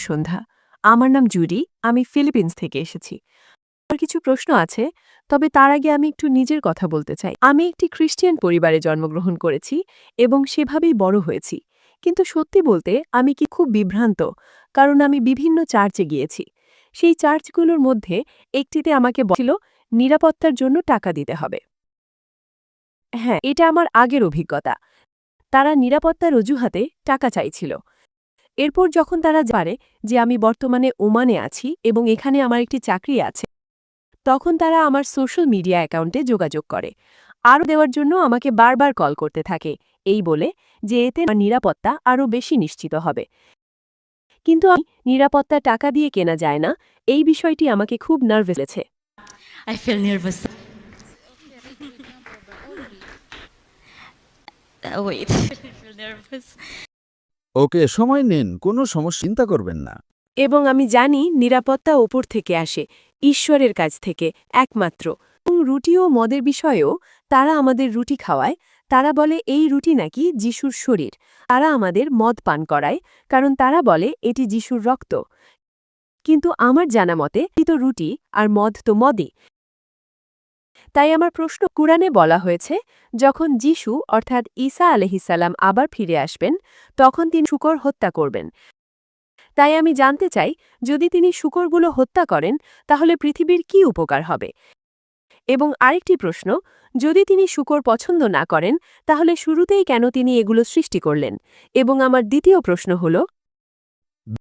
সন্ধ্যা। আমার নাম জুডি, আমি ফিলিপিন্স থেকে এসেছি। আমার কিছু প্রশ্ন আছে, তবে তার আগে আমি একটু নিজের কথা বলতে চাই। আমি একটি খ্রিস্টিয়ান পরিবারে জন্মগ্রহণ করেছি এবং সেভাবেই বড় হয়েছি। কিন্তু সত্যি বলতে আমি কি খুব বিভ্রান্ত, কারণ আমি বিভিন্ন চার্চে গিয়েছি। সেই চার্চগুলোর মধ্যে একটিতে আমাকে বলেছিল নিরাপত্তার জন্য টাকা দিতে হবে। হ্যাঁ, এটা আমার আগের অভিজ্ঞতা। তারা নিরাপত্তার অজুহাতে টাকা চাইছিল। এরপর যখন তারা জানে যে আমি বর্তমানে ওমানে আছি এবং এখানে আমার একটি চাকরি আছে, তখন তারা আমার সোশ্যাল মিডিয়া অ্যাকাউন্টে যোগাযোগ করে। আরও দেওয়ার জন্য আমাকে বারবার কল করতে থাকে, এই বলে যে এতে আমার নিরাপত্তা আরও বেশি নিশ্চিত হবে। কিন্তু আমি নিরাপত্তা টাকা দিয়ে কেনা যায় না, এই বিষয়টি আমাকে খুব নার্ভাস লেছে। I feel nervous. Wait. I feel nervous. Okay, সময় নিন, কোনো সমস্যা চিন্তা করবেন না। এবং আমি জানি নিরাপত্তা ওপর থেকে আসে, ঈশ্বরের কাছ থেকে একমাত্র। এবং রুটি ও মদের বিষয়েও তারা আমাদের রুটি খাওয়ায়। তারা বলে এই রুটি নাকি যিশুর শরীর। তারা আমাদের মদ পান করায়, কারণ তারা বলে এটি যিশুর রক্ত। কিন্তু আমার জানা মতে তো রুটি আর মদ তো মদই। তাই আমার প্রশ্ন, কুরআনে বলা হয়েছে যখন যিশু অর্থাৎ ঈসা আলাইহিসসালাম আবার ফিরে আসবেন, তখন তিনি শূকর হত্যা করবেন। তাই আমি জানতে চাই, যদি তিনি শূকরগুলো হত্যা করেন তাহলে পৃথিবীর কি উপকার হবে? এবং আরেকটি প্রশ্ন, যদি তিনি শূকর পছন্দ না করেন তাহলে শুরুতেই কেন তিনি এগুলো সৃষ্টি করলেন? এবং আমার দ্বিতীয় প্রশ্ন হল,